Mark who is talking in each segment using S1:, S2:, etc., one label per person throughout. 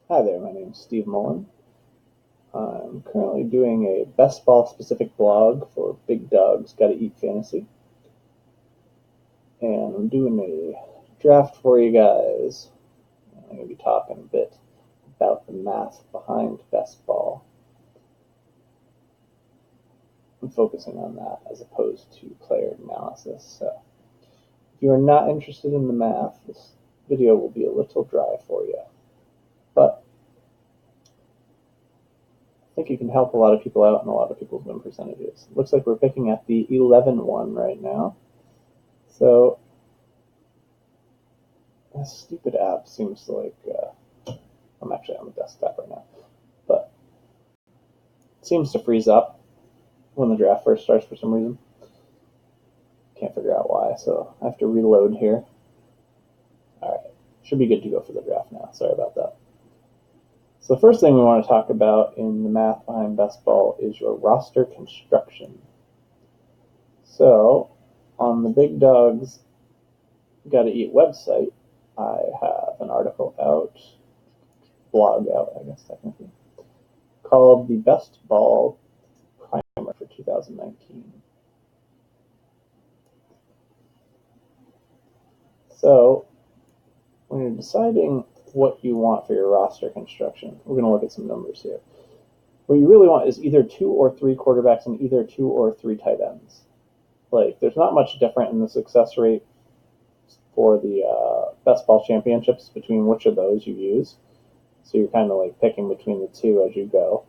S1: Hi there, my name is Steve Mullen. I'm currently doing a best ball specific blog for Big Dogs Gotta Eat Fantasy. And I'm doing a draft for you guys. I'm going to be talking a bit about the math behind best ball. I'm focusing on that as opposed to player analysis. So if you are not interested in the math, this video will be a little dry for you. But I think you can help a lot of people out and a lot of people's win percentages. Looks like we're picking at the 11-1 right now. So this stupid app seems to I'm actually on the desktop right now, but it seems to freeze up when the draft first starts for some reason. Can't figure out why, so I have to reload here. Alright, should be good to go for the draft now. Sorry about that. So the first thing we want to talk about in the math behind best ball is your roster construction. So on the Big Dogs Gotta Eat website, I have an article out, blog out, I guess technically, called the Best Ball Primer for 2019. So when you're deciding what you want for your roster construction, we're going to look at some numbers here. What you really want is either 2 or 3 quarterbacks and either 2 or 3 tight ends. Like, there's not much different in the success rate for the best ball championships between which of those you use. So you're kind of like picking between the two as you go.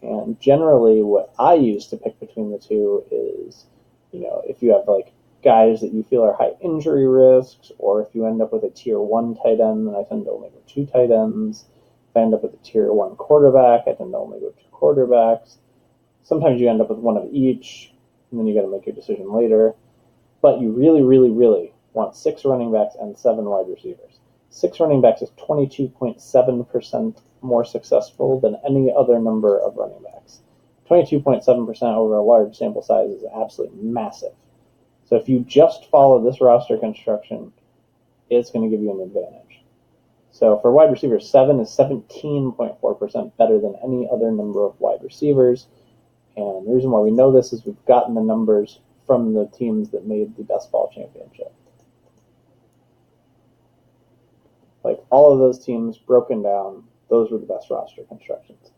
S1: And generally what I use to pick between the two is, if you have like guys that you feel are high injury risks, or if you end up with a tier 1 tight end, then I tend to only go 2 tight ends. If I end up with a tier 1 quarterback, I tend to only go 2 quarterbacks. Sometimes you end up with one of each, and then you got to make your decision later. But you really, really, really want 6 running backs and 7 wide receivers. 6 running backs is 22.7% more successful than any other number of running backs. 22.7% over a large sample size is absolutely massive. So if you just follow this roster construction, it's going to give you an advantage. So for wide receivers, 7 is 17.4% better than any other number of wide receivers. And the reason why we know this is we've gotten the numbers from the teams that made the best ball championship. Like, all of those teams broken down, those were the best roster constructions.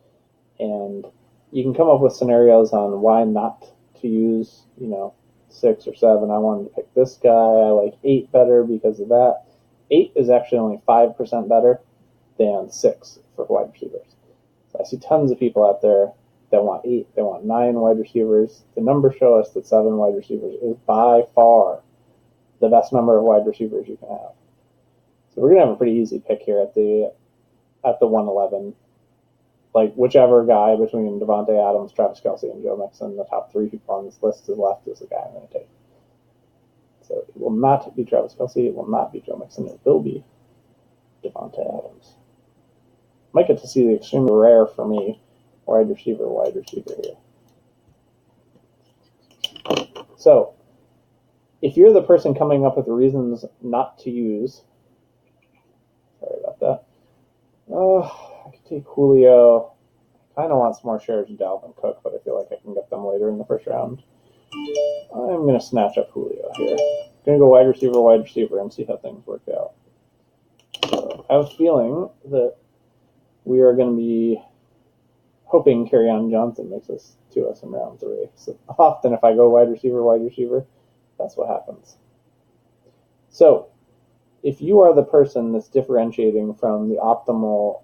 S1: And you can come up with scenarios on why not to use, 6 or 7. I wanted to pick this guy. I like 8 better because of that. 8 is actually only 5% better than 6 for wide receivers. So I see tons of people out there that want 8, they want 9 wide receivers. The numbers show us that 7 wide receivers is by far the best number of wide receivers you can have. So we're gonna have a pretty easy pick here at the 111. Like, whichever guy between Devontae Adams, Travis Kelce, and Joe Mixon, the top 3 people on this list is left, is the guy I'm going to take. So it will not be Travis Kelce, it will not be Joe Mixon, it will be Devontae Adams. Might get to see the extremely rare for me wide receiver here. So if you're the person coming up with reasons not to use, sorry about that. I could take Julio. I kind of want some more shares of Dalvin Cook, but I feel like I can get them later in the first round. I'm going to snatch up Julio here. I'm going to go wide receiver, and see how things work out. So I have a feeling that we are going to be hoping Kerryon Johnson makes us to us in round 3. So often if I go wide receiver, that's what happens. So if you are the person that's differentiating from the optimal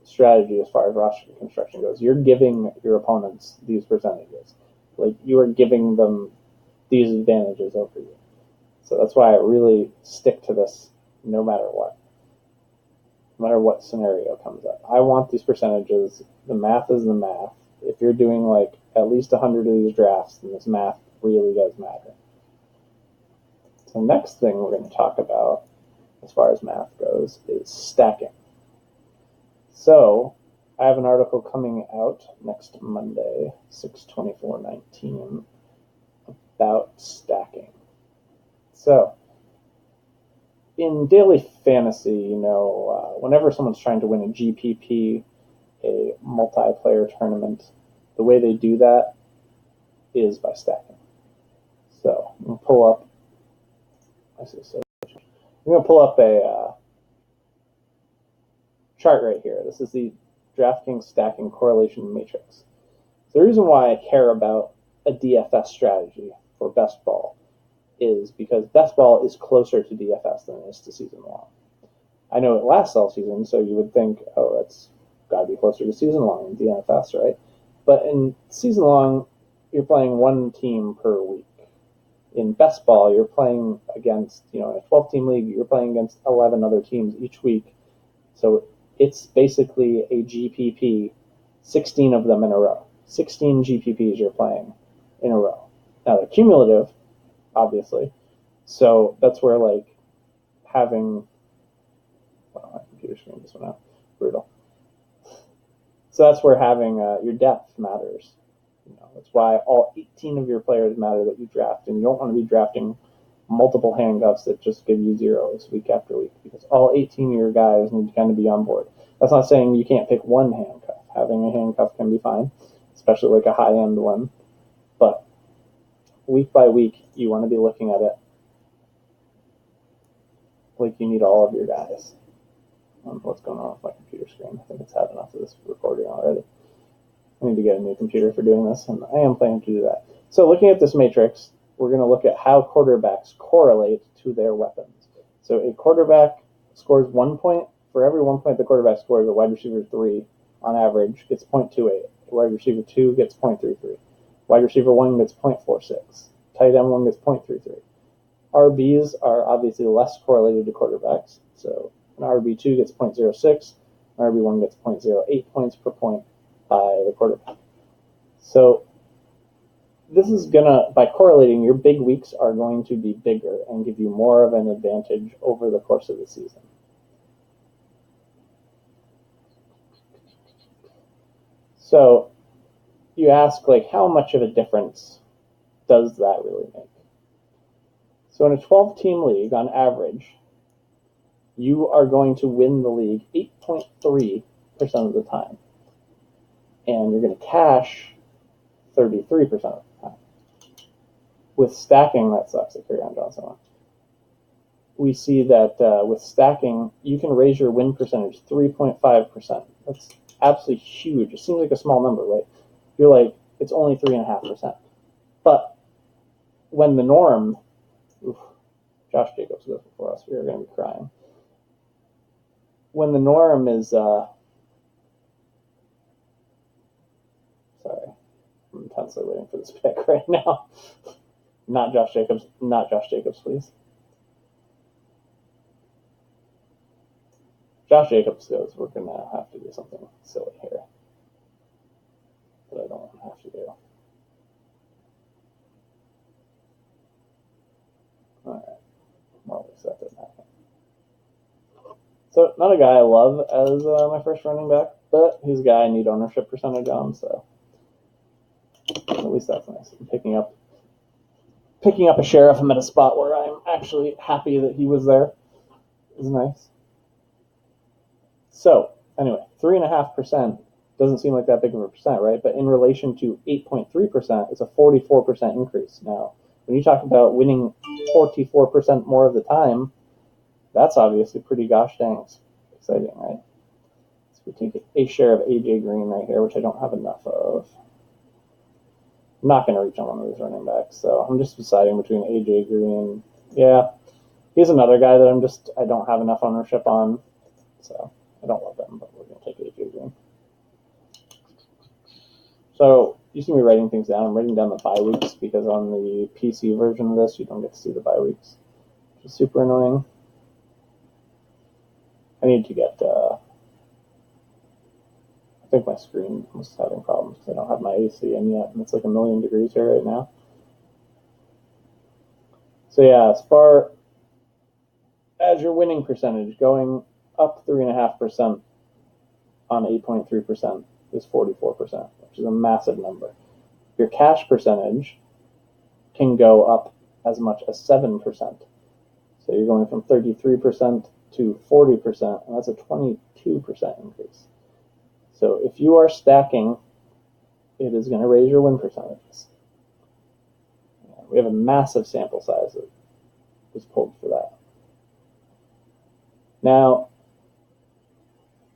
S1: strategy as far as roster construction goes, you're giving your opponents these percentages. Like, you are giving them these advantages over you. So that's why I really stick to this no matter what. No matter what scenario comes up. I want these percentages. The math is the math. If you're doing like at least 100 of these drafts, then this math really does matter. So the next thing we're going to talk about as far as math goes is stacking. So I have an article coming out next Monday, 6/24/19, about stacking. So in daily fantasy, whenever someone's trying to win a GPP, a multiplayer tournament, the way they do that is by stacking. So I'm going to pull up. I'm going to pull up a chart right here. This is the DraftKings stacking correlation matrix. So the reason why I care about a DFS strategy for best ball is because best ball is closer to DFS than it is to season long. I know it lasts all season, so you would think, oh, that's got to be closer to season long in DFS, right? But in season long, you're playing one team per week. In best ball, you're playing against, in a 12-team league, you're playing against 11 other teams each week. So it's basically a GPP, 16 of them in a row. 16 GPPs you're playing in a row. Now, they're cumulative, obviously. So that's where, having... Wow, my computer screen just went out. Brutal. So that's where having your depth matters. That's why all 18 of your players matter that you draft, and you don't want to be drafting multiple handcuffs that just give you zeros week after week, because all 18 of your guys need to kind of be on board. That's not saying you can't pick one handcuff. Having a handcuff can be fine, especially like a high-end one. But week by week, you want to be looking at it like you need all of your guys. I don't know what's going on with my computer screen. I think it's had enough of this recording already. I need to get a new computer for doing this, and I am planning to do that. So looking at this matrix, we're going to look at how quarterbacks correlate to their weapons. So a quarterback scores 1 point. For every 1 point the quarterback scores, a wide receiver 3 on average gets 0.28. A wide receiver 2 gets 0.33. Wide receiver 1 gets 0.46. Tight end 1 gets 0.33. RBs are obviously less correlated to quarterbacks. So an RB2 gets 0.06. An RB1 gets 0.08 points per point by the quarterback. So this is gonna, by correlating, your big weeks are going to be bigger and give you more of an advantage over the course of the season. So you ask, how much of a difference does that really make? So in a 12-team league, on average, you are going to win the league 8.3% of the time. And you're going to cash 33% of the time. With stacking, that sucks. I carry on Johnson. We see that with stacking, you can raise your win percentage 3.5%. That's absolutely huge. It seems like a small number, right? You're like, it's only 3.5%. But when the norm, Josh Jacobs goes before us, we are going to be crying. When the norm is, sorry, I'm intensely waiting for this pick right now. Not Josh Jacobs, please. Josh Jacobs goes, we're going to have to do something silly here that I don't have to do. All right. Well, at least that didn't happen. So, not a guy I love as my first running back, but he's a guy I need ownership percentage on, so at least that's nice. I'm picking up a share of him at a spot where I'm actually happy that he was there. It was nice. So, anyway, 3.5% doesn't seem like that big of a percent, right? But in relation to 8.3%, it's a 44% increase. Now, when you talk about winning 44% more of the time, that's obviously pretty gosh dang exciting, right? So we take a share of AJ Green right here, which I don't have enough of. I'm not going to reach on one of these running backs, so I'm just deciding between AJ Green. Yeah, he's another guy that I don't have enough ownership on, so I don't love him, but we're going to take AJ Green. So you see me writing things down. I'm writing down the bye weeks because on the PC version of this, you don't get to see the bye weeks, which is super annoying. I need to get, I think my screen was having problems because I don't have my AC in yet, and it's like 1,000,000 degrees here right now. So yeah, as far as your winning percentage, going up 3.5% on 8.3% is 44%, which is a massive number. Your cash percentage can go up as much as 7%. So you're going from 33% to 40%, and that's a 22% increase. So if you are stacking, it is going to raise your win percentages. We have a massive sample size that was pulled for that. Now,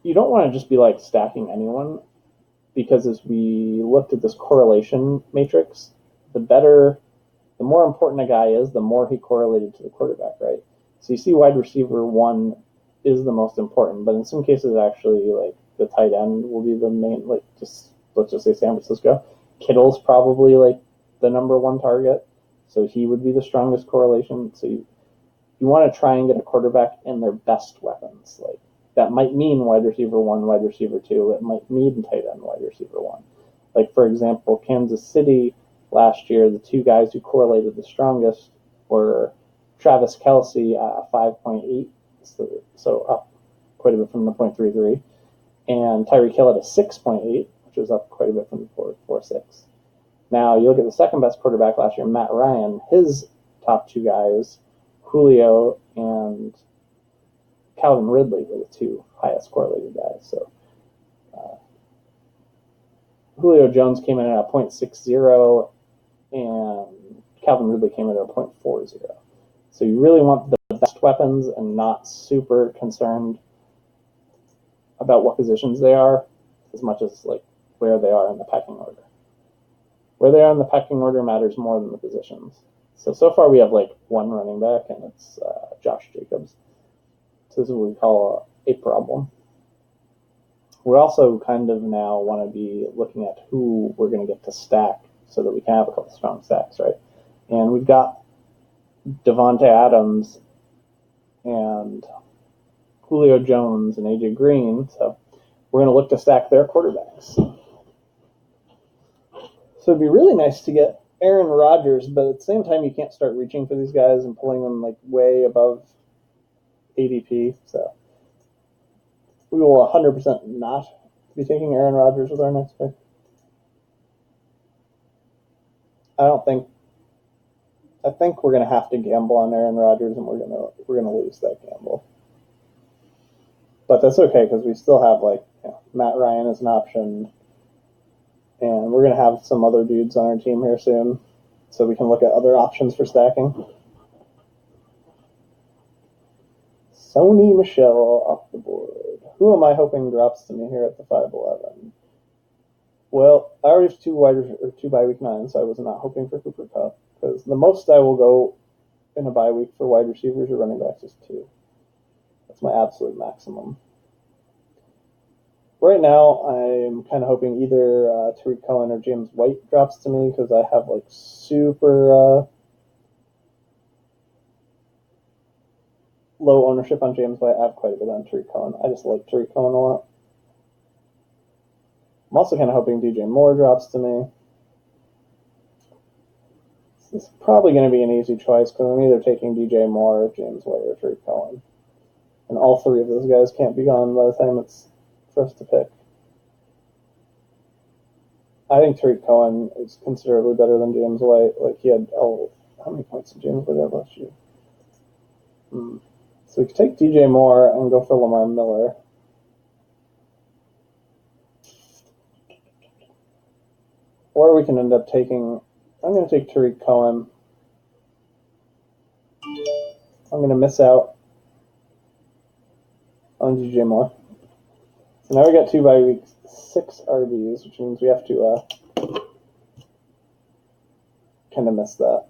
S1: you don't want to just be like stacking anyone, because as we looked at this correlation matrix, the more important a guy is, the more he correlated to the quarterback, right? So you see wide receiver 1 is the most important, but in some cases actually like the tight end will be the main, like let's just say San Francisco. Kittle's probably like the number 1 target, so he would be the strongest correlation. So you want to try and get a quarterback in their best weapons. Like that might mean wide receiver 1, wide receiver 2. It might mean tight end, wide receiver 1. Like for example, Kansas City last year, the 2 guys who correlated the strongest were Travis Kelce at 5.8, so up quite a bit from the 0.33, and Tyreek Hill at a 6.8, which is up quite a bit from the 4.46. Now, you look at the second best quarterback last year, Matt Ryan, his top 2 guys, Julio and Calvin Ridley, were the 2 highest correlated guys. So Julio Jones came in at a 0.60, and Calvin Ridley came in at a 0.40. So you really want the best weapons and not super concerned about what positions they are as much as like where they are in the pecking order. Where they are in the pecking order matters more than the positions. So far we have like 1 running back, and it's Josh Jacobs. So this is what we call a problem. We also kind of now want to be looking at who we're going to get to stack so that we can have a couple strong stacks, right? And we've got Devontae Adams and Julio Jones and AJ Green, so we're going to look to stack their quarterbacks. So it'd be really nice to get Aaron Rodgers, but at the same time, you can't start reaching for these guys and pulling them like way above ADP. So we will 100% not be taking Aaron Rodgers with our next pick. I think we're going to have to gamble on Aaron Rodgers, and we're going to lose that gamble. But that's okay, because we still have like Matt Ryan as an option, and we're going to have some other dudes on our team here soon, so we can look at other options for stacking. Sony Michel off the board. Who am I hoping drops to me here at the 5'11"? Well, I already have 2 bye week 9, so I was not hoping for Cooper Kupp, because the most I will go in a bye week for wide receivers or running backs is 2. That's my absolute maximum. Right now, I'm kind of hoping either Tariq Cohen or James White drops to me, because I have like super low ownership on James White. I have quite a bit on Tariq Cohen. I just like Tariq Cohen a lot. I'm also kind of hoping DJ Moore drops to me. This is probably going to be an easy choice, because I'm either taking DJ Moore, James White, or Tariq Cohen. And all 3 of those guys can't be gone by the time it's for us to pick. I think Tariq Cohen is considerably better than James White. Like, he had, how many points did James White have last year? So we could take DJ Moore and go for Lamar Miller. Or we can end up taking, I'm going to take Tariq Cohen. I'm going to miss out on DJ Moore. So now we got 2 bye week 6 RBs, which means we have to kind of miss that.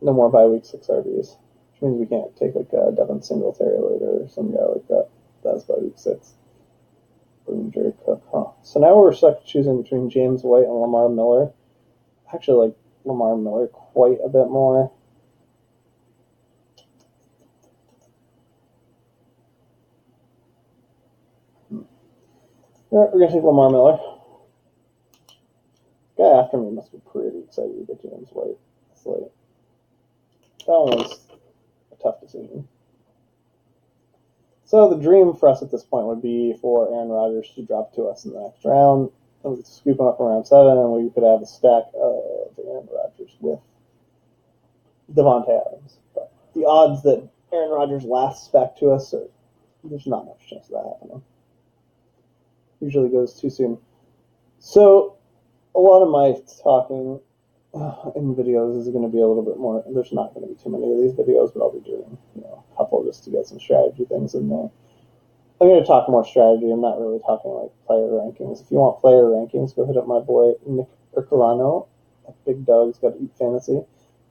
S1: No more bye week 6 RBs, which means we can't take like Devin Singletary later or some guy like that. That's bye week 6. Jared Cook, huh? So now we're stuck choosing between James White and Lamar Miller. I actually like Lamar Miller quite a bit more. All right, we're going to take Lamar Miller. The guy after me must be pretty excited to get James White. It's like, that one was a tough decision. So the dream for us at this point would be for Aaron Rodgers to drop to us in the next round. And we could scoop him up around 7, and we could have a stack of Aaron Rodgers with Devontae Adams. But the odds that Aaron Rodgers lasts back to us, so there's not much chance of that happening. Usually goes too soon. So a lot of my talking in videos is going to be a little bit more. There's not going to be too many of these videos, but I'll be doing a couple just to get some strategy things in there. I'm going to talk more strategy. I'm not really talking like player rankings. If you want player rankings, go hit up my boy Nick Ercolano at Big Dog's Got to Eat Fantasy.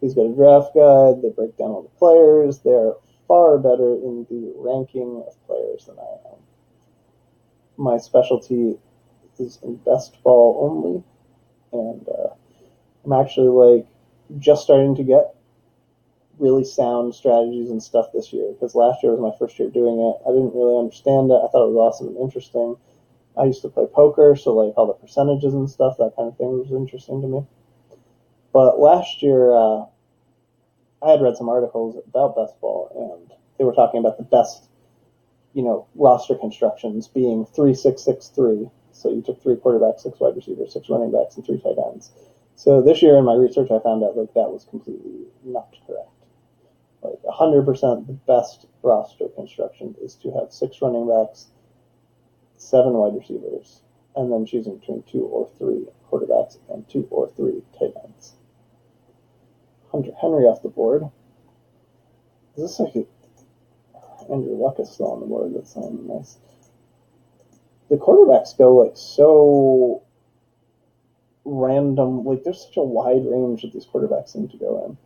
S1: He's got a draft guide. They break down all the players. They're far better in the ranking of players than I am. My specialty is in best ball only, and I'm actually like just starting to get really sound strategies and stuff this year, because last year was my first year doing it. I didn't really understand it. I thought it was awesome and interesting. I used to play poker, so like all the percentages and stuff, that kind of thing was interesting to me. But last year, I had read some articles about best ball, and they were talking about the best, roster constructions being 3-6-6-3. So you took 3 quarterbacks, 6 wide receivers, 6 running backs, and 3 tight ends. So this year in my research, I found out like that was completely not correct. Like 100% the best roster construction is to have 6 running backs, 7 wide receivers, and then choosing between 2 or 3 quarterbacks and 2 or 3 tight ends. Hunter Henry off the board. Is this like Andrew Luck is still on the board? That's nice. The quarterbacks go like so random. Like there's such a wide range that these quarterbacks seem to go in.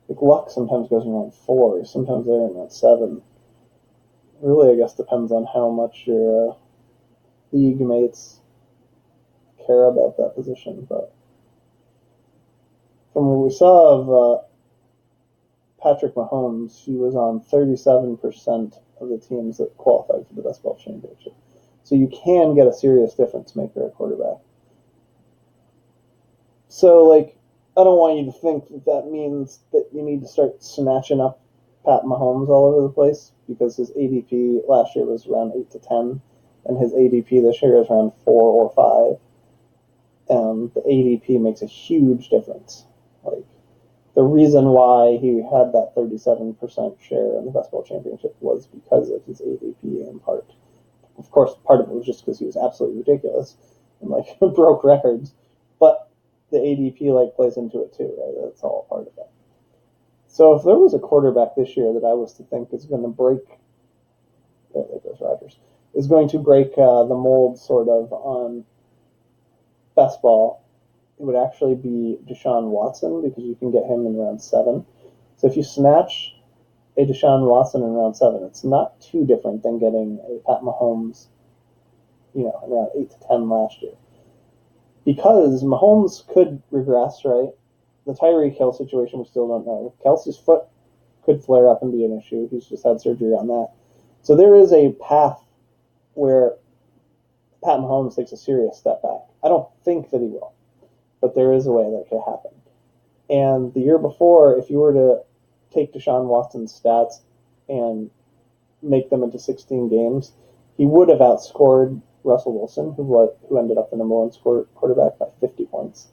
S1: Like Luck sometimes goes in around 4, sometimes they're in around 7. Really, I guess depends on how much your league mates care about that position. But from what we saw of Patrick Mahomes, he was on 37% of the teams that qualified for the best ball championship. So you can get a serious difference maker at quarterback. So, like, I don't want you to think that means that you need to start snatching up Pat Mahomes all over the place, because his ADP last year was around 8 to 10, and his ADP this year is around 4 or 5. And the ADP makes a huge difference. Like, the reason why he had that 37% share in the best ball championship was because of his ADP in part. Of course, part of it was just because he was absolutely ridiculous and like broke records, but the ADP plays into it too, right? That's all part of it. So if there was a quarterback this year that I was to think is going to break, there goes Rodgers, is going to break the mold sort of on best ball, it would actually be Deshaun Watson, because you can get him in round 7. So if you snatch a Deshaun Watson in round 7, it's not too different than getting a Pat Mahomes, around 8 to 10 last year. Because Mahomes could regress, right? The Tyreek Hill situation, we still don't know. Kelsey's foot could flare up and be an issue. He's just had surgery on that. So there is a path where Pat Mahomes takes a serious step back. I don't think that he will, but there is a way that could happen. And the year before, if you were to take Deshaun Watson's stats and make them into 16 games, he would have outscored Russell Wilson, who ended up the number 1 quarterback, by 50 points.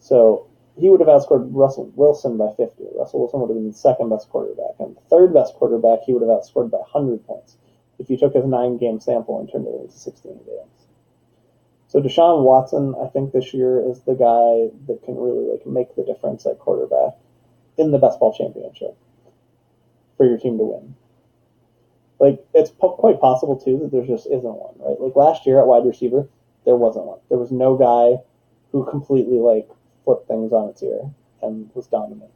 S1: So he would have outscored Russell Wilson by 50. Russell Wilson would have been the 2nd best quarterback. And the 3rd best quarterback, he would have outscored by 100 points if you took his 9-game sample and turned it into 16 games. So Deshaun Watson, I think this year is the guy that can really make the difference at quarterback in the best ball championship for your team to win. It's quite possible too that there just isn't one, right? Like last year at wide receiver, there wasn't one. There was no guy who completely flipped things on its ear and was dominant.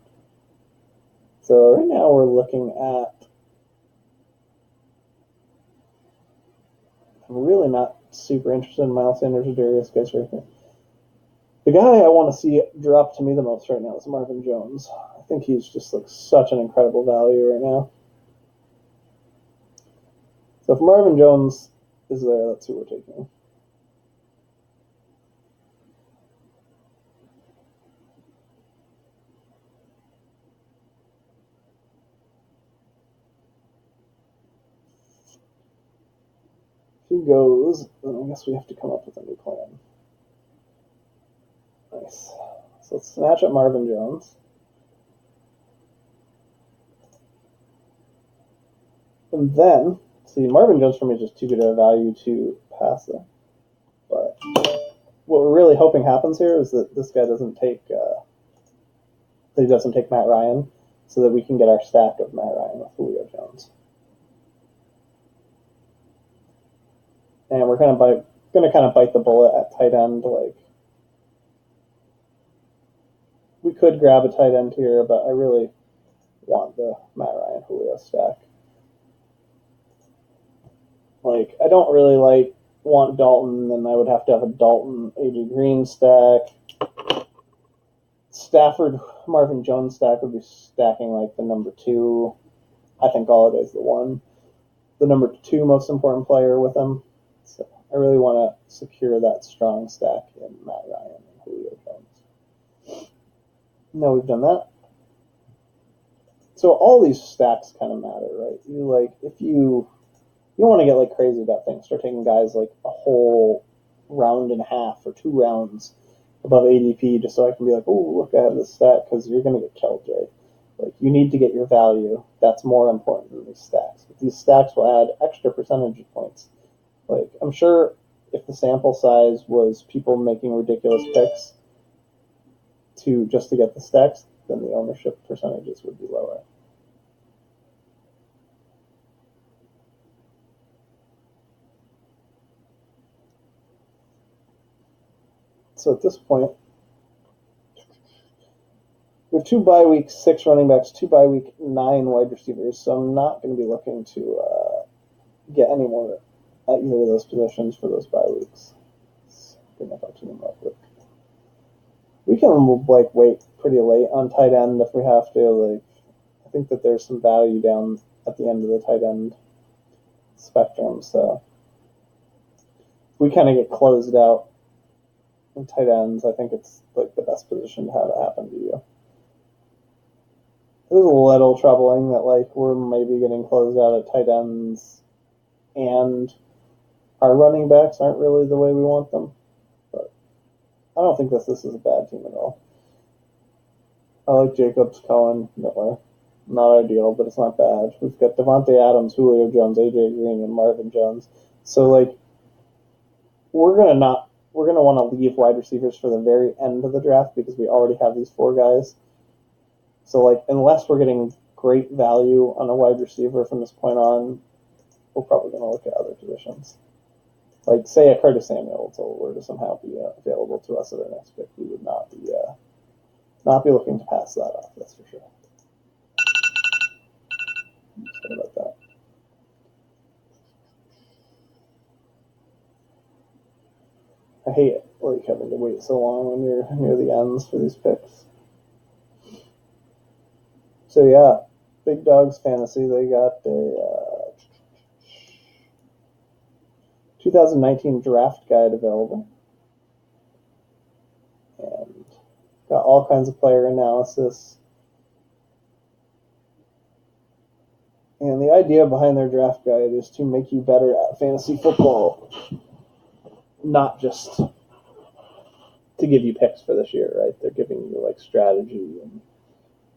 S1: So right now we're looking at, I'm really not super interested in Miles Sanders or Darius Guys right here. The guy I want to see drop to me the most right now is Marvin Jones. I think he's just such an incredible value right now. So if Marvin Jones is there, let's see what we're taking. If he goes, then I guess we have to come up with a new plan. Nice. So let's snatch up Marvin Jones. And then, see, Marvin Jones for me is just too good a value to pass it. But what we're really hoping happens here is that this guy doesn't take Matt Ryan, so that we can get our stack of Matt Ryan with Julio Jones. And we're going to kind of bite the bullet at tight end. Like, we could grab a tight end here, but I really want the Matt Ryan Julio stack. Like, I don't really want Dalton, then I would have to have a Dalton AJ Green stack. Stafford Marvin Jones stack would be stacking like the number 2. I think Galladay's the one. The number 2 most important player with him. So I really want to secure that strong stack in Matt Ryan and Julio Jones. Now we've done that. So all these stacks kind of matter, right? If you don't want to get like crazy about things. Start taking guys like a whole round and a half or 2 rounds above ADP just so I can be like, oh, look, I have this stack, because you're going to get killed, right? Like, you need to get your value. That's more important than these stacks. But these stacks will add extra percentage points. Like, I'm sure if the sample size was people making ridiculous picks just to get the stacks, then the ownership percentages would be lower. So at this point, we have 2 bye week 6 running backs, 2 bye week 9 wide receivers. So I'm not going to be looking to get any more at either of those positions for those bye weeks. We can wait pretty late on tight end if we have to. I think that there's some value down at the end of the tight end spectrum. So if we kind of get closed out in tight ends, I think it's like the best position to have it happen to you. It is a little troubling that we're maybe getting closed out at tight ends and our running backs aren't really the way we want them. But I don't think this is a bad team at all. I like Jacobs, Cohen, Miller. Not ideal, but it's not bad. We've got Devontae Adams, Julio Jones, AJ Green, and Marvin Jones. So we're gonna want to leave wide receivers for the very end of the draft because we already have these 4 guys. So unless we're getting great value on a wide receiver from this point on, we're probably going to look at other positions. Like, say a Curtis Samuel were to somehow be available to us at our next pick, we would not be looking to pass that off. That's for sure. Sorry about that. I hate it, having to wait so long when you're near the ends for these picks. So yeah, Big Dogs Fantasy, they got a 2019 draft guide available. And got all kinds of player analysis. And the idea behind their draft guide is to make you better at fantasy football, not just to give you picks for this year, right? They're giving you strategy and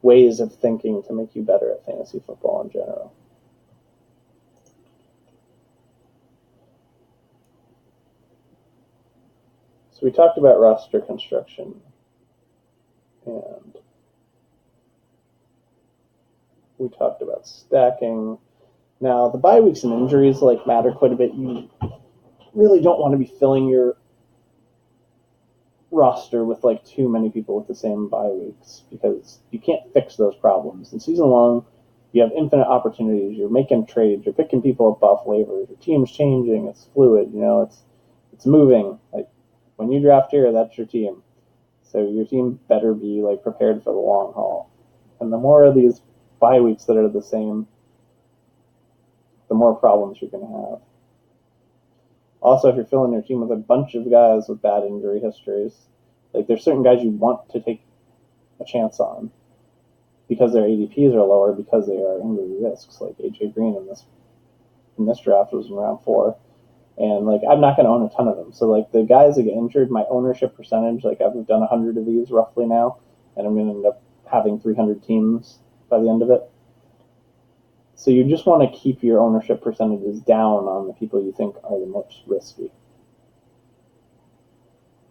S1: ways of thinking to make you better at fantasy football in general. So we talked about roster construction, and we talked about stacking. Now, the bye weeks and injuries matter quite a bit. You really don't want to be filling your roster with too many people with the same bye weeks, because you can't fix those problems. In season long, you have infinite opportunities. You're making trades. You're picking people up off waivers. Your team's changing. It's fluid. It's moving. When you draft here, that's your team. So your team better be prepared for the long haul. And the more of these bye weeks that are the same, the more problems you're going to have. Also, if you're filling your team with a bunch of guys with bad injury histories, there's certain guys you want to take a chance on because their ADPs are lower, because they are injury risks. Like AJ Green in this draft was in round 4, and I'm not going to own a ton of them. So the guys that get injured, my ownership percentage, I've done 100 of these roughly now, and I'm going to end up having 300 teams by the end of it. So you just want to keep your ownership percentages down on the people you think are the most risky.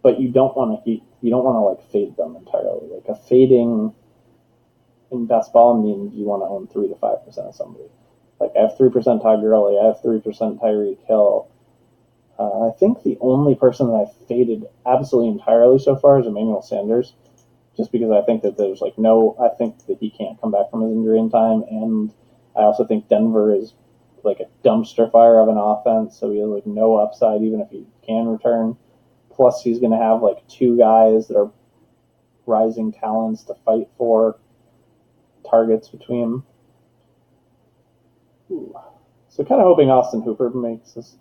S1: But you don't want to like fade them entirely. Like a fading in best ball means you want to own 3 to 5% of somebody. Like I have 3% Todd Gurley, I have 3% Tyreek Hill. I think the only person that I've faded absolutely entirely so far is Emmanuel Sanders, just because I think that there's like I think that he can't come back from his injury in time, and I also think Denver is like a dumpster fire of an offense, so he has like no upside even if he can return. Plus, he's going to have like two guys that are rising talents to fight for targets between them. Ooh. So kind of hoping Austin Hooper makes this.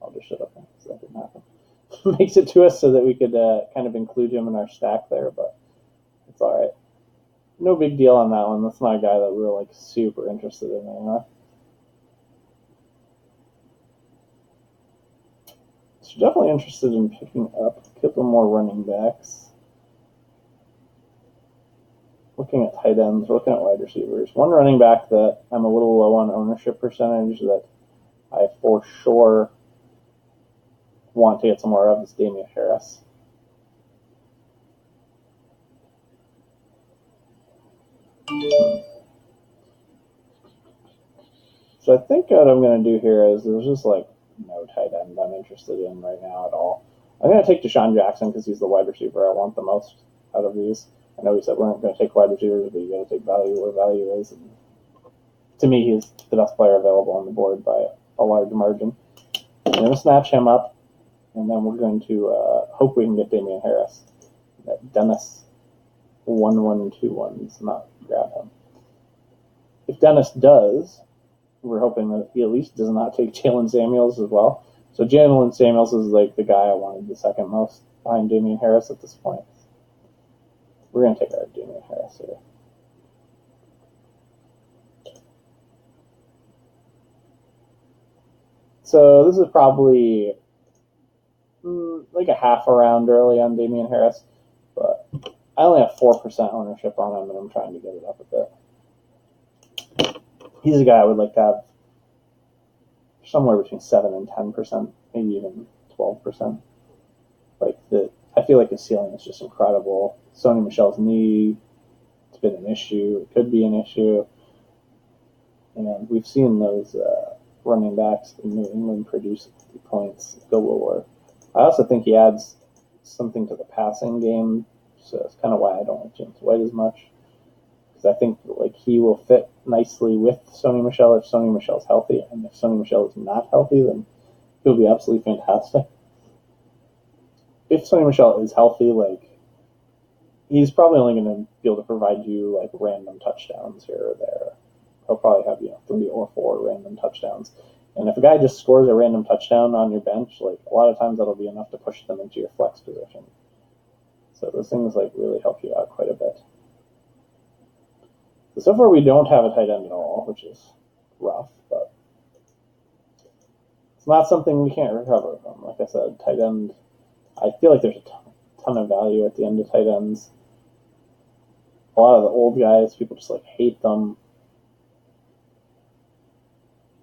S1: I'll just shut up because that didn't happen. Makes it to us so that we could kind of include him in our stack there, but it's all right. No big deal on that one. That's not a guy that we're like super interested in anymore. So definitely interested in picking up a couple more running backs. Looking at tight ends, looking at wide receivers. One running back that I'm a little low on ownership percentage that I for sure want to get some more of is Damian Harris. So I think what I'm going to do here is there's just like no tight end I'm interested in right now at all. I'm going to take Deshaun Jackson because he's the wide receiver I want the most out of these. I know we said we're not going to take wide receivers, but you got to take value where value is. And to me, he's the best player available on the board by a large margin. I'm going to snatch him up, and then we're going to hope we can get Damian Harris. That Dennis 1121 does not grab him. If Dennis does, we're hoping that he at least does not take Jalen Samuels as well. So Jalen Samuels is like the guy I wanted the second most behind Damian Harris at this point. We're going to take our Damian Harris here. So this is probably like a half a round early on Damian Harris, but I only have 4% ownership on him, and I'm trying to get it up a bit. He's a guy I would like to have somewhere between 7 and 10%, maybe even 12%. I feel like his ceiling is just incredible. Sony Michel's knee, it's been an issue. It could be an issue. And we've seen those running backs in New England produce points galore. I also think he adds something to the passing game, so it's kind of why I don't like James White as much. Because I think like he will fit nicely with Sony Michel if Sony Michel's healthy, and if Sony Michel is not healthy, then he'll be absolutely fantastic. If Sony Michel is healthy, like he's probably only going to be able to provide you like random touchdowns here or there. He'll probably have 3 or 4 random touchdowns. And if a guy just scores a random touchdown on your bench, like a lot of times that'll be enough to push them into your flex position. So those things like really help you out quite a bit. So far we don't have a tight end at all, which is rough, but it's not something we can't recover from. Like I said, tight end, I feel like there's a ton of value at the end of tight ends. A lot of the old guys, people just like hate them.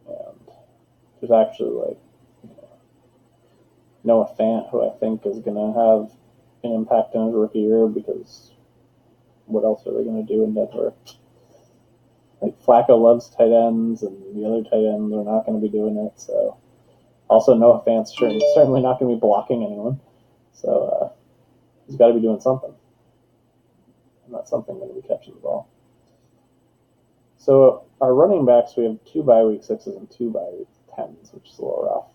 S1: And there's actually like Noah Fant, who I think is going to have an impact in his rookie year because what else are they going to do in Denver? Like Flacco loves tight ends, and the other tight ends are not going to be doing it. So also Noah Fant's certainly not going to be blocking anyone. So he's got to be doing something. And that's something going to be catching the ball. So our running backs, we have 2 bye week 6s and 2 bye week 10s, which is a little rough.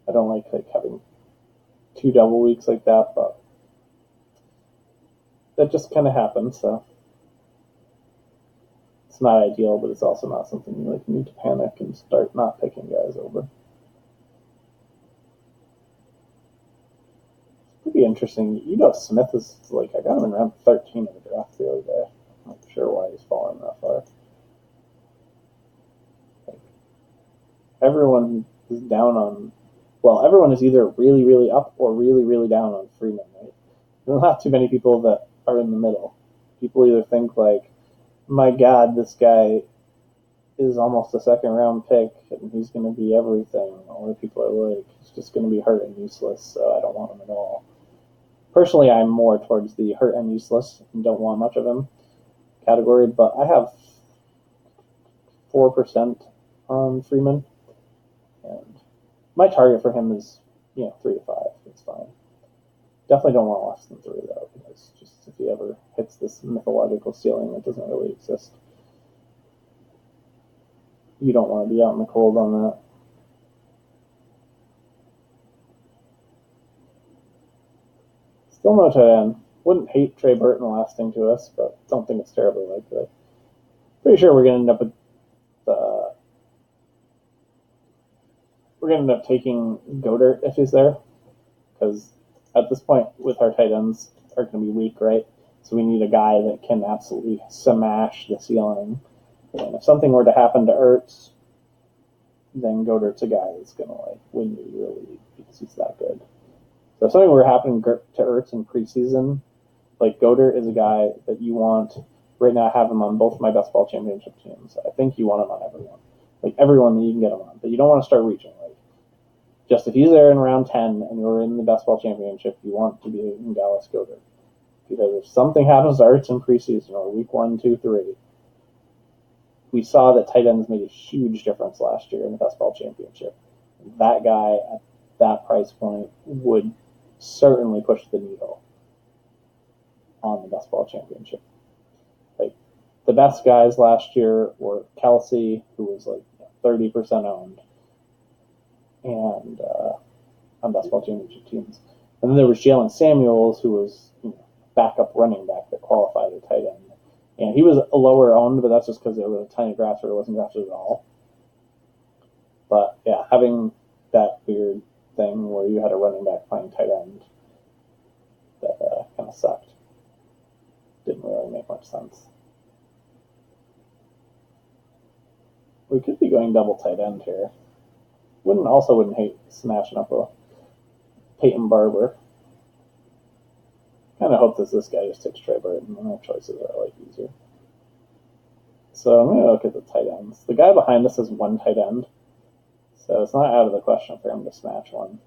S1: I don't like having 2 double weeks like that, but that just kind of happens. So it's not ideal, but it's also not something you like need to panic and start not picking guys over. Pretty interesting. Smith is like, I got him in round 13 of the draft the other day. I'm not sure why he's falling that far. Like, everyone is down on, everyone is either really, really up or really, really down on Freeman, right? There's not too many people that are in the middle. People either think like, my God, this guy is almost a second-round pick, and he's going to be everything. Other people are like, he's just going to be hurt and useless, so I don't want him at all. Personally, I'm more towards the hurt and useless and don't want much of him category, but I have 4% on Freeman, and my target for him is 3 to 5. It's fine. Definitely don't want less than 3 though, because just if he ever hits this mythological ceiling that doesn't really exist, you don't want to be out in the cold on that. Still no tight end. Wouldn't hate Trey Burton lasting to us, but don't think it's terribly likely. Pretty sure we're going to end up with we're going to end up taking Goddard if he's there, because at this point with our tight ends are going to be weak, right? So we need a guy that can absolutely smash the ceiling. And if something were to happen to Ertz, then Goddard's a guy that's going to win you your league because he's that good. So if something were happening to Ertz in preseason, Goddard is a guy that you want. Right now I have him on both my best ball championship teams. I think you want him on everyone. Everyone that you can get him on. But you don't want to start reaching. Just if he's there in round 10 and you're in the best ball championship, you want to be in Dallas Goddard. Because if something happens to Ertz in preseason or week 1, 2, 3, we saw that tight ends made a huge difference last year in the best ball championship. That guy at that price point would certainly push the needle on the best ball championship. The best guys last year were Kelsey, who was 30% owned, and on best ball championship teams. And then there was Jalen Samuels, who was backup running back that qualified at tight end. And he was a lower owned, but that's just because there was a tiny drafter who wasn't drafted at all. But yeah, having that weird thing where you had a running back playing tight end, that kind of sucked. Didn't really make much sense. We could be going double tight end here. Wouldn't hate smashing up a Peyton Barber. Kind of hope that this guy just takes Trey Burton, and our choices are easier. So I'm going to look at the tight ends. The guy behind us is one tight end, so it's not out of the question for him to smash one.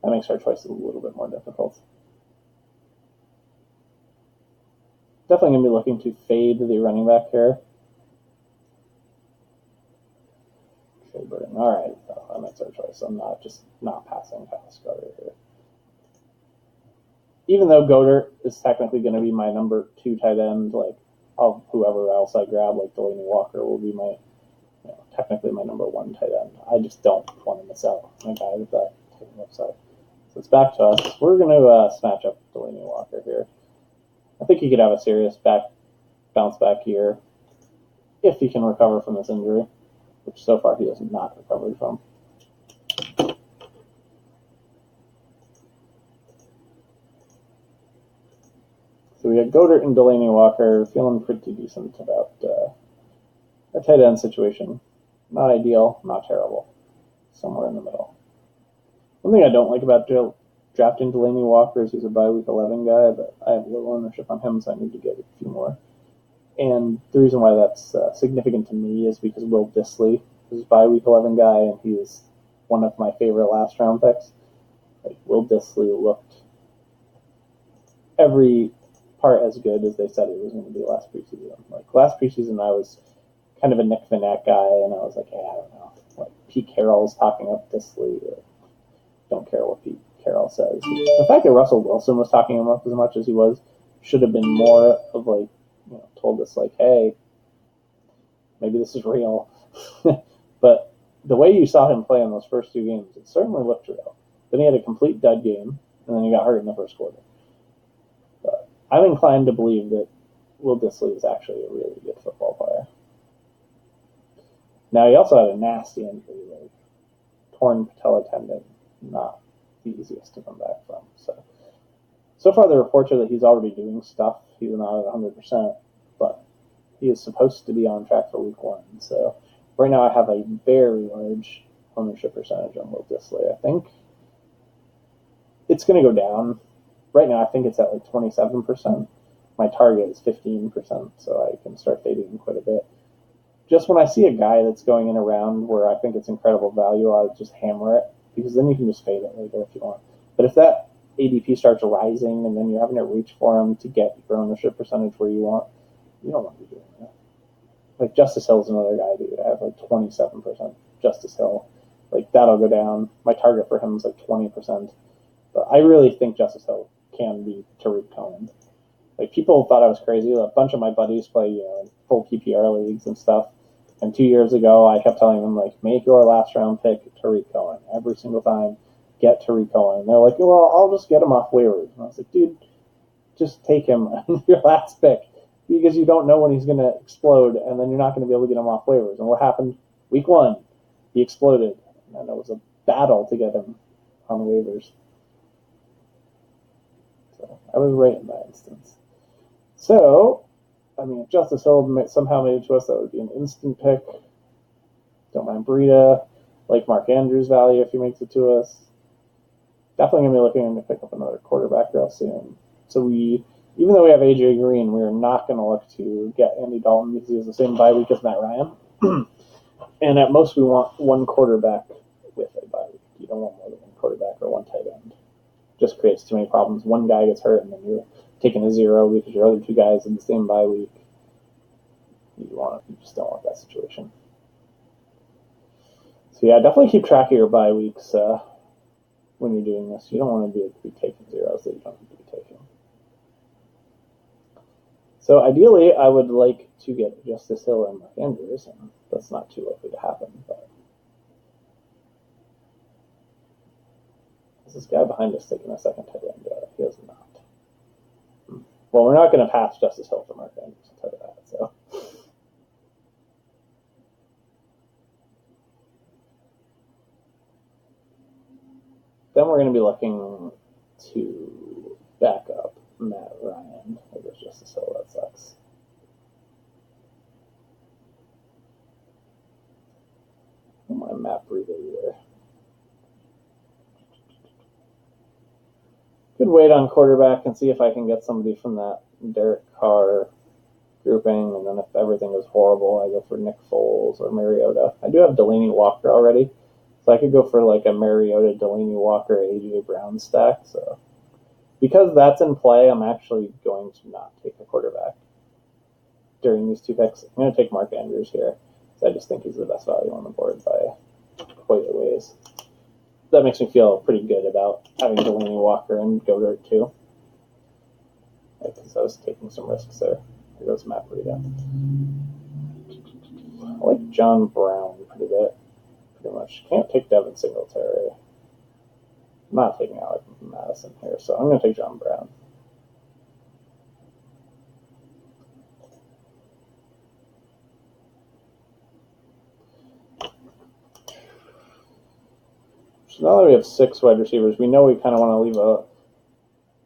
S1: That makes our choices a little bit more difficult. Definitely going to be looking to fade the running back here. Trey Burton. All right, that makes our choice. I'm not passing past Goddard here. Even though Goddard is technically going to be my number 2 tight end, whoever else I grab, Delaney Walker, will be technically my number 1 tight end. I just don't want to miss out on a guy with that type of upside. So it's back to us. We're going to smash up Delaney Walker here. I think he could have a serious bounce back year if he can recover from this injury, which so far he has not recovered from. So we got Goddard and Delaney Walker, feeling pretty decent about our tight end situation. Not ideal, not terrible. Somewhere in the middle. One thing I don't like about drafting Delaney Walker is he's a bye week 11 guy, but I have low ownership on him, so I need to get a few more. And the reason why that's significant to me is because Will Dissly is a bye week 11 guy, and he is one of my favorite last round picks. Will Dissly looked every part as good as they said it was going to be last preseason. Last preseason, I was kind of a Nick Vannett guy, and I was I don't know. Pete Carroll's talking up Dissly. Don't care what Pete Carroll says. The fact that Russell Wilson was talking him up as much as he was should have been more of told us hey, maybe this is real. But the way you saw him play in those first 2 games, it certainly looked real. Then he had a complete dud game, and then he got hurt in the first quarter. But I'm inclined to believe that Will Dissly is actually a really good football player. Now, he also had a nasty injury, torn patella tendon, not the easiest to come back from. So far the reports are that he's already doing stuff. He's not at 100%, but he is supposed to be on track for week 1. So right now I have a very large ownership percentage on Will Dissly. I think it's going to go down. Right now I think it's at 27%. My target is 15%, so I can start fading quite a bit. just when I see a guy that's going in a round where I think it's incredible value, I'll just hammer it, because then you can just fade it later if you want. But if that ADP starts rising and then you're having to reach for him to get your ownership percentage where you want, you don't want to be doing that. Like Justice Hill's another guy, dude. I have like 27% Justice Hill. Like that'll go down. My target for him is like 20%. But I really think Justice Hill can be Tariq Cohen. Like people thought I was crazy. A bunch of my buddies play, in full PPR leagues and stuff. And 2 years ago, I kept telling them like, make your last round pick Tariq Cohen every single time. Get Tariq Cohen. And they're like, well, I'll just get him off waivers. And I was like, dude, just take him on your last pick, because you don't know when he's going to explode, and then you're not going to be able to get him off waivers. And what happened? Week 1, he exploded, and it was a battle to get him on waivers. So I was right in that instance. So, I mean, if Justice Hill somehow made it to us, that would be an instant pick. Don't mind Breida. Like Mark Andrews' value if he makes it to us. Definitely going to be looking to pick up another quarterback real soon. So even though we have AJ Green, we're not going to look to get Andy Dalton because he has the same bye week as Matt Ryan. And at most, we want one quarterback with a bye week. You don't want more than one quarterback or one tight end. Just creates too many problems. One guy gets hurt, and then you're taking a 0 because your other 2 guys in the same bye week. You just don't want that situation. So yeah, definitely keep track of your bye weeks when you're doing this. You don't want to be taking zeros that you don't need to be taking. So ideally, I would like to get Justice Hill and Mark Andrews, and that's not too likely to happen. But is this guy behind us taking a second tight end? He is not. Well, we're not going to pass Justice Hill for Mark Andrews, I'll tell you that. So. Then we're going to be looking to back up Matt Ryan. There goes Justice Hill. That sucks. I don't mind Matt Breida either. Could wait on quarterback and see if I can get somebody from that Derek Carr grouping, and then if everything is horrible, I go for Nick Foles or Mariota. I do have Delaney Walker already, so I could go for like a Mariota, Delaney Walker, AJ Brown stack. So because that's in play, I'm actually going to not take a quarterback during these 2 picks. I'm going to take Mark Andrews here, because I just think he's the best value on the board by quite a ways. That makes me feel pretty good about having Delaney Walker and Goddard too, because I was taking some risks there. Here goes Matt Breida. I like John Brown pretty much. Can't take Devin Singletary. I'm not taking Alec Madison here, so I'm going to take John Brown. So now that we have 6 wide receivers, we know we kind of want to leave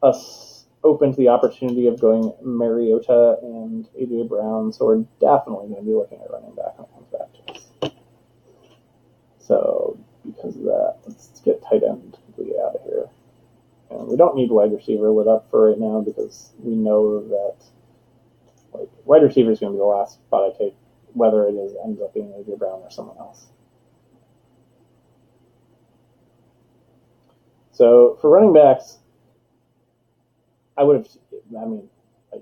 S1: us open to the opportunity of going Mariota and AJ Brown, so we're definitely going to be looking at running back when it comes back to us. So because of that, let's get tight end completely out of here. And we don't need wide receiver lit up for right now, because we know that wide receiver is going to be the last spot I take, whether it ends up being AJ Brown or someone else. So for running backs, I would have,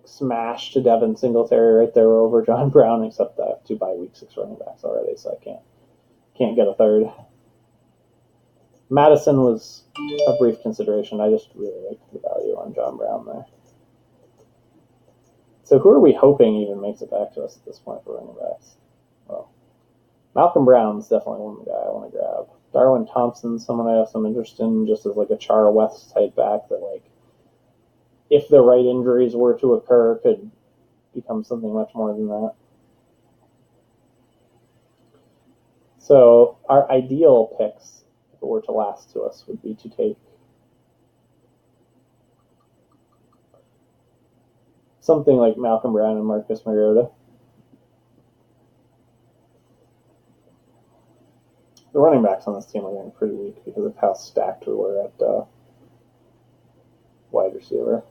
S1: smashed to Devin Singletary right there over John Brown, except I have 2 bye week 6 running backs already, so I can't get a third. Madison was a brief consideration. I just really liked the value on John Brown there. So who are we hoping even makes it back to us at this point for running backs? Well, Malcolm Brown's definitely one guy I want to grab. Darwin Thompson, someone I have some interest in, just as like a Char West type back that, like, if the right injuries were to occur, could become something much more than that. So our ideal picks, if it were to last to us, would be to take something like Malcolm Brown and Marcus Mariota. The running backs on this team are getting pretty weak because of how stacked we were at wide receiver.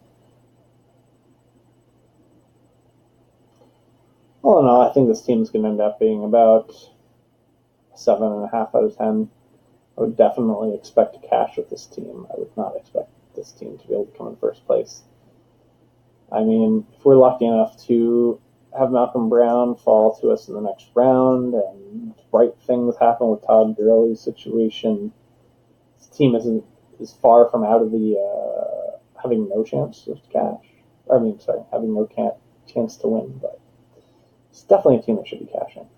S1: all in all, I think this team's going to end up being about 7.5 out of 10. I would definitely expect to cash with this team. I would not expect this team to be able to come in first place. I mean, if we're lucky enough to have Malcolm Brown fall to us in the next round and bright things happen with Todd Gurley's situation, this team is far from out of the having no chance of cash. Having no chance to win, but it's definitely a team that should be cashing.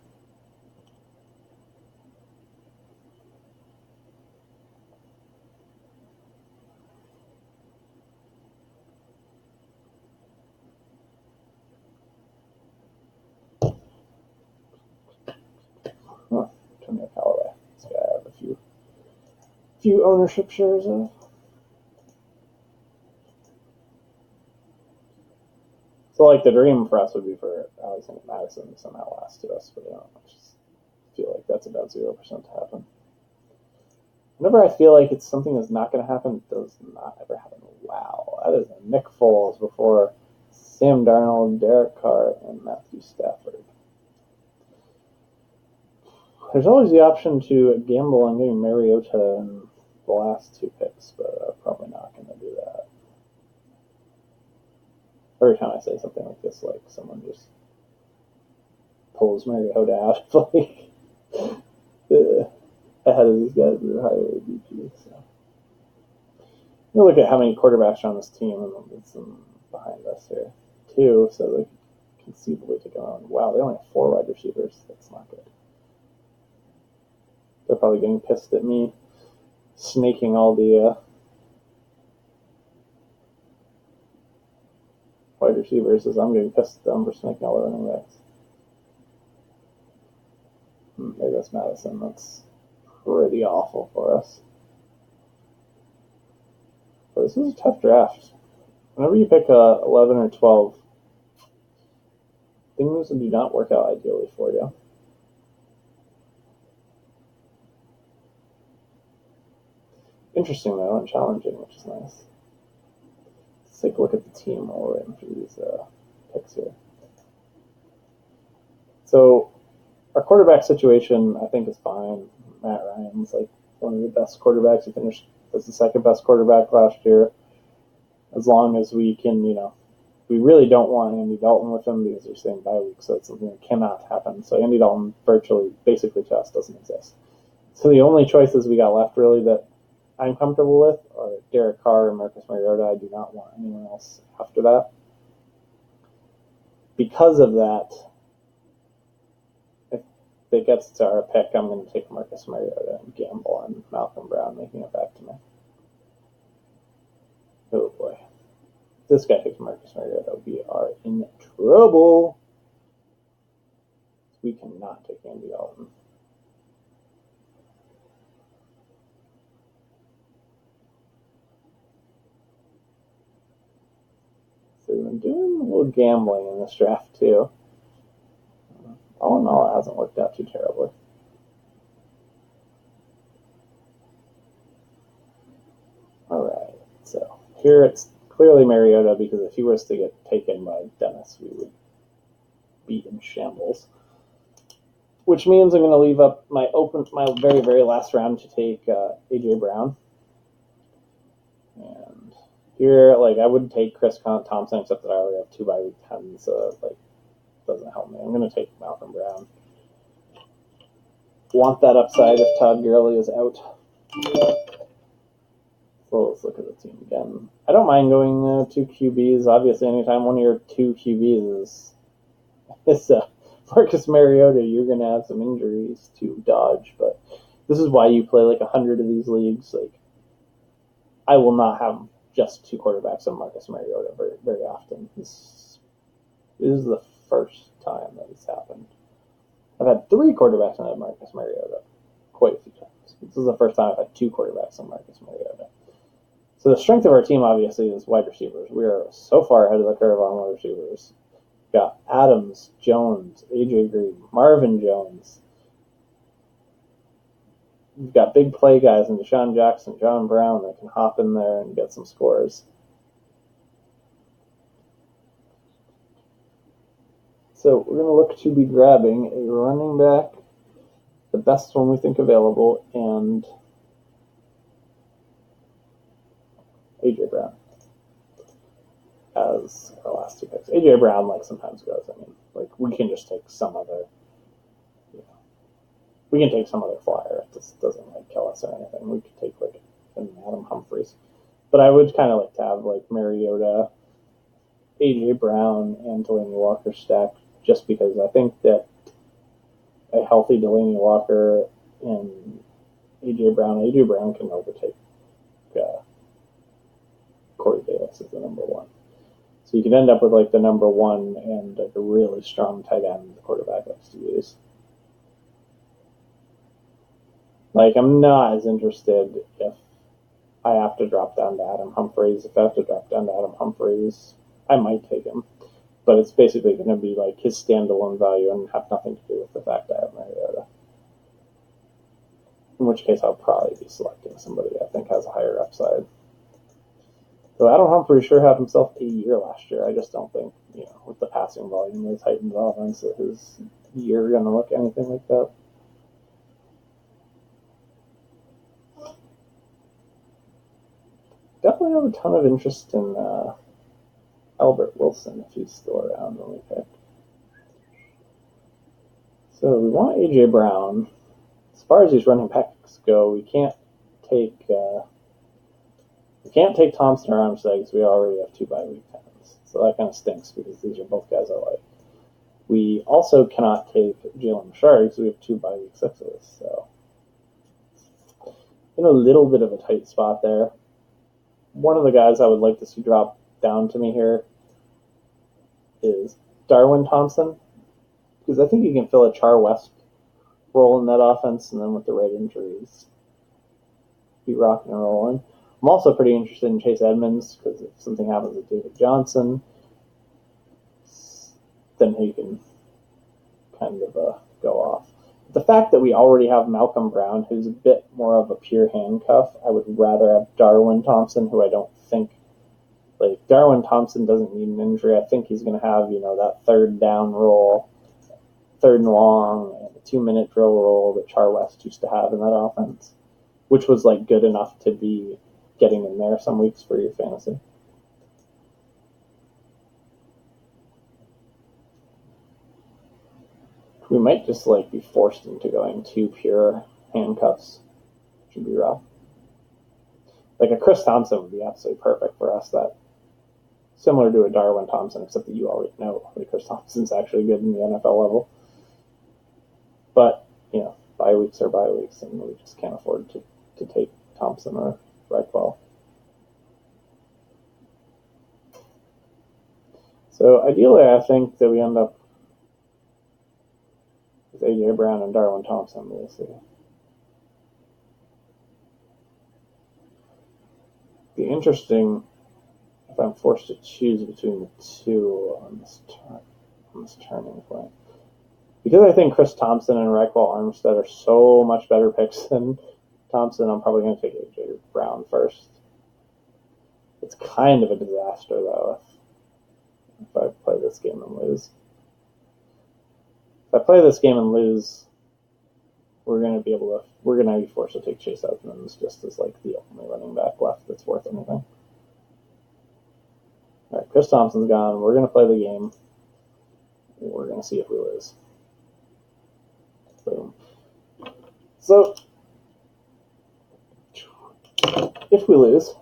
S1: Antonio Callaway. This guy I have a few ownership shares of. So, like, the dream for us would be for Alexander Madison to somehow last to us, but I just feel like that's about 0% to happen. Whenever I feel like it's something that's not going to happen, it does not ever happen. Wow, that is a Nick Foles before Sam Darnold, Derek Carr, and Matthew Stafford. There's always the option to gamble on getting Mariota in the last 2 picks, but I'm probably not going to do that. Every time I say something like this, like someone just pulls Mariota out of ahead of these guys that are higher ADP. So you look at how many quarterbacks are on this team, and it's behind us here, 2. So they could conceivably take on. Wow, they only have 4 wide receivers. That's not good. They're probably getting pissed at me snaking all the wide receivers as I'm getting pissed at them for snaking all the running backs. Maybe that's Madison. That's pretty awful for us. But this is a tough draft. Whenever you pick 11 or 12, things do not work out ideally for you. Interesting, though, and challenging, which is nice. Let's take a look at the team while we're waiting for these picks here. So, our quarterback situation, I think, is fine. Matt Ryan's like one of the best quarterbacks. He finished as the second best quarterback last year. As long as we can, we really don't want Andy Dalton with him because they're saying bye week, so it's something that cannot happen. So Andy Dalton basically to us doesn't exist. So the only choices we got left really that I'm comfortable with are Derek Carr and Marcus Mariota. I do not want anyone else after that. Because of that, if it gets to our pick, I'm going to take Marcus Mariota and gamble on Malcolm Brown making it back to me. Oh boy. If this guy picks Marcus Mariota, we are in trouble. We cannot take Andy Dalton. So we've been doing a little gambling in this draft too. All in all, it hasn't worked out too terribly. Alright, so here it's clearly Mariota because if he was to get taken by Dennis, we would be in shambles. Which means I'm going to leave up my very, very last round to take A.J. Brown. And here, I would take Chris Thompson, except that I already have 2 by week 10, so it doesn't help me. I'm going to take Malcolm Brown. Want that upside if Todd Gurley is out. So let's look at the team again. I don't mind going 2 QBs. Obviously, anytime one of your 2 QBs is Marcus Mariota, you're going to have some injuries to dodge. But this is why you play 100 of these leagues. I will not have just 2 quarterbacks on Marcus Mariota very, very often. This is the first time that it's happened. I've had 3 quarterbacks on Marcus Mariota quite a few times. This is the first time I've had 2 quarterbacks on Marcus Mariota. So the strength of our team, obviously, is wide receivers. We are so far ahead of the curve on wide receivers. We've got Adams, Jones, A.J. Green, Marvin Jones. We've got big play guys in Deshaun Jackson, John Brown that can hop in there and get some scores. So we're going to look to be grabbing a running back, the best one we think available, and A.J. Brown as our last two picks. A.J. Brown, like, sometimes goes. I mean, like, we can just take some other, we can take some other flyer. This doesn't, like, kill us or anything. We could take, like, an Adam Humphries. But I would kind of like to have, like, Mariota, A.J. Brown, and Delaney Walker stacked, just because I think that a healthy Delaney Walker and A.J. Brown can overtake Corey Davis as the number one. So you can end up with, like, the number one and, like, a really strong tight end the quarterback likes to use. Like, I'm not as interested if I have to drop down to Adam Humphries. If I have to drop down to Adam Humphries, I might take him. But it's basically going to be, like, his standalone value and have nothing to do with the fact I have Mariota. In which case, I'll probably be selecting somebody I think has a higher upside. So Adam Humphries sure had himself a year last year. I just don't think, with the passing volume of the Titans offense, that his year going to look anything like that. Definitely have a ton of interest in Albert Wilson if he's still around when we pick. So we want A.J. Brown. As far as these running backs go, we can't take Thompson or Armstead because we already have 2 bye week times. So that kind of stinks because these are both guys I like. We also cannot take Jalen Richard because we have 2 bye week sixes. So in a little bit of a tight spot there. One of the guys I would like to see drop down to me here is Darwin Thompson, because I think he can fill a Char West role in that offense, and then with the right injuries, be rocking and rolling. I'm also pretty interested in Chase Edmonds, because if something happens with David Johnson, then he can kind of go off. The fact that we already have Malcolm Brown, who's a bit more of a pure handcuff, I would rather have Darwin Thompson, who I don't think, like, Darwin Thompson doesn't need an injury. I think he's going to have, that third down role, third and long, and a 2-minute drill role that Char West used to have in that offense, which was, like, good enough to be getting in there some weeks for your fantasy. We might just, like, be forced into going 2 pure handcuffs, which would be rough. Like, a Chris Thompson would be absolutely perfect for us. That similar to a Darwin Thompson, except that you already know that Chris Thompson's actually good in the NFL level. But, bye weeks are bye weeks, and we just can't afford to take Thompson or Reichwell. So ideally, I think that we end up with A.J. Brown and Darwin Thompson, we'll see. It'd be interesting if I'm forced to choose between the two on this turning point. Because I think Chris Thompson and Reichwell Armstead are so much better picks than Thompson, I'm probably going to take A.J. Brown first. It's kind of a disaster, though, if I play this game and lose. If I play this game and lose, we're going to be forced to take Chase Edmonds just as, like, the only running back left that's worth anything. All right, Chris Thompson's gone. We're going to play the game. We're going to see if we lose. Boom. So, if we lose,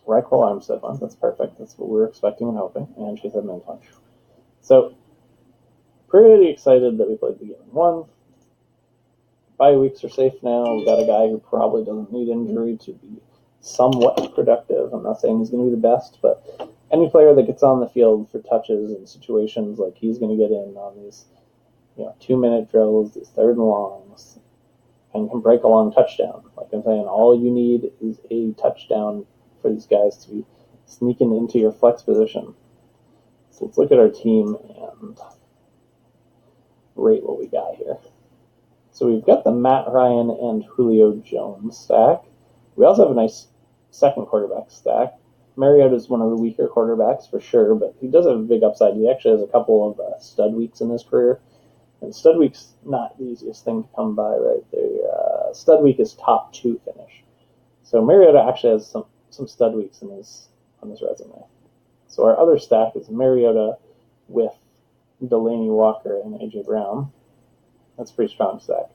S1: Reichwell Armstead one. That's perfect. That's what we were expecting and hoping. And Chase Edmonds one. So, pretty excited that we played the game and won. Bye weeks are safe now. We got a guy who probably doesn't need injury to be somewhat productive. I'm not saying he's going to be the best, but any player that gets on the field for touches and situations, like, he's going to get in on these 2-minute drills, these third and longs, and can break a long touchdown. Like I'm saying, all you need is a touchdown for these guys to be sneaking into your flex position. So let's look at our team and rate what we got here. So we've got the Matt Ryan and Julio Jones stack. We also have a nice second quarterback stack. Mariota is one of the weaker quarterbacks for sure, but he does have a big upside. He actually has a couple of stud weeks in his career, and stud week's not the easiest thing to come by, right? Stud week is top 2 finish, so Mariota actually has some stud weeks on his resume. So our other stack is Mariota with Delaney Walker and AJ Brown. That's a pretty strong stack.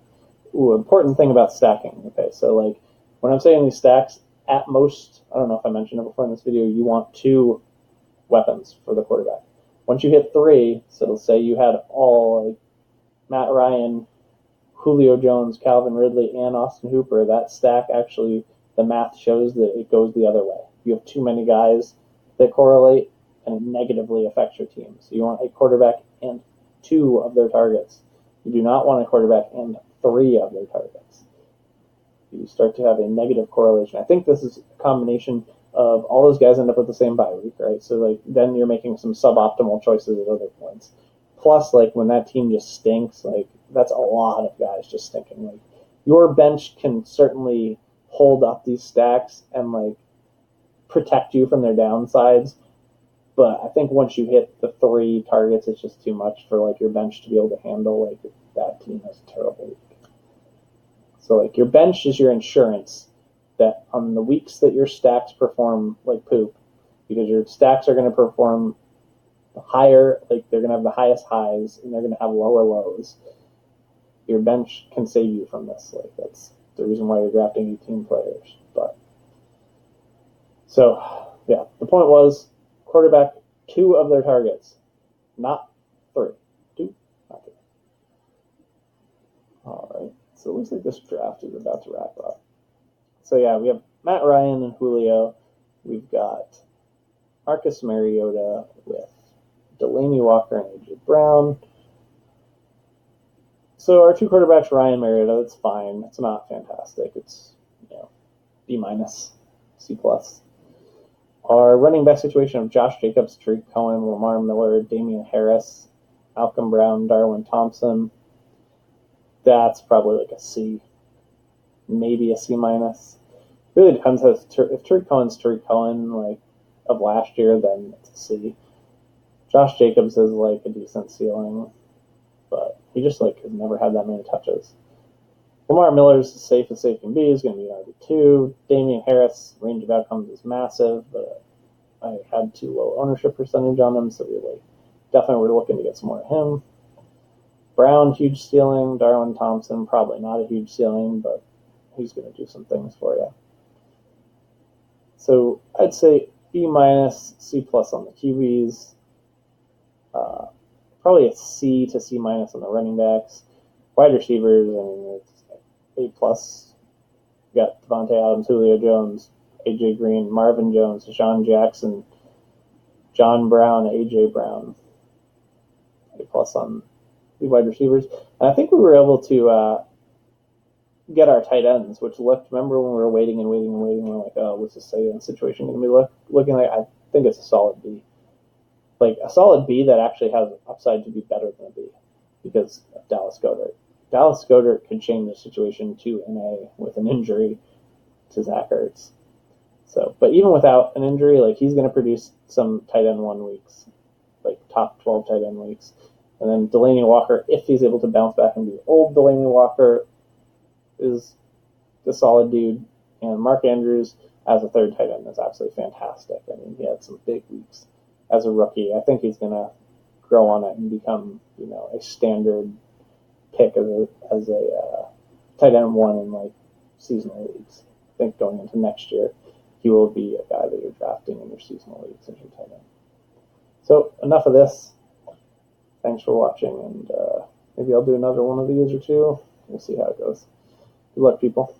S1: Ooh, important thing about stacking. Okay, so like when I'm saying these stacks, at most, I don't know if I mentioned it before in this video, you want 2 weapons for the quarterback. Once you hit 3, so let's say you had all like Matt Ryan, Julio Jones, Calvin Ridley, and Austin Hooper, that stack actually, the math shows that it goes the other way. You have too many guys that correlate, and it negatively affects your team. So you want a quarterback and 2 of their targets. You do not want a quarterback and 3 of their targets. You start to have a negative correlation. I think this is a combination of all those guys end up with the same bye week, right? So like then you're making some suboptimal choices at other points. Plus, like when that team just stinks, like that's a lot of guys just stinking. Like your bench can certainly hold up these stacks and like protect you from their downsides. But I think once you hit the 3 targets, it's just too much for like your bench to be able to handle. Like that team has a terrible week. So like your bench is your insurance that on the weeks that your stacks perform like poop, because your stacks are going to perform higher, like they're going to have the highest highs and they're going to have lower lows. Your bench can save you from this. Like that's the reason why you're drafting 18 players. But so yeah, the point was quarterback 2 of their targets, not 3. 2, not 3. All right. So it looks like this draft is about to wrap up. So yeah, we have Matt Ryan and Julio. We've got Marcus Mariota with Delaney Walker and AJ Brown. So our 2 quarterbacks, Ryan, Mariota, that's fine. It's not fantastic. It's B minus, C plus. Our running back situation of Josh Jacobs, Tariq Cohen, Lamar Miller, Damian Harris, Malcolm Brown, Darwin Thompson. That's probably like a C, maybe a C minus. Really depends if Tariq Cohen's Tariq Cohen like of last year, then it's a C. Josh Jacobs is like a decent ceiling, but he just like has never had that many touches. Lamar Miller's as safe can be. Is going to be an RB2. Damian Harris, range of outcomes is massive, but I had too low ownership percentage on him, so we like definitely were looking to get some more of him. Brown, huge ceiling. Darwin Thompson, probably not a huge ceiling, but he's going to do some things for you. So I'd say B minus, C plus on the QBs. Probably a C to C minus on the running backs. Wide receivers, I mean, it's A plus. You got Devontae Adams, Julio Jones, AJ Green, Marvin Jones, Deshaun Jackson, John Brown, AJ Brown. A plus on the wide receivers. And I think we were able to get our tight ends, which looked, remember when we were waiting, we're like, oh, what's this tight end situation going to be looking like? I think it's a solid B. Like a solid B that actually has upside to be better than a B because of Dallas Goedert. Dallas Goedert could change the situation to an A with an injury to Zach Ertz. So, but even without an injury, like he's going to produce some tight end 1 weeks, like top 12 tight end weeks. And then Delaney Walker, if he's able to bounce back and be old Delaney Walker, is the solid dude. And Mark Andrews as a 3rd tight end is absolutely fantastic. I mean, he had some big weeks as a rookie. I think he's going to grow on it and become, a standard pick as a tight end 1 in like seasonal leagues. I think going into next year, he will be a guy that you're drafting in your seasonal leagues as your tight end. So enough of this. Thanks for watching, and maybe I'll do another one of these or 2. We'll see how it goes. Good luck, people.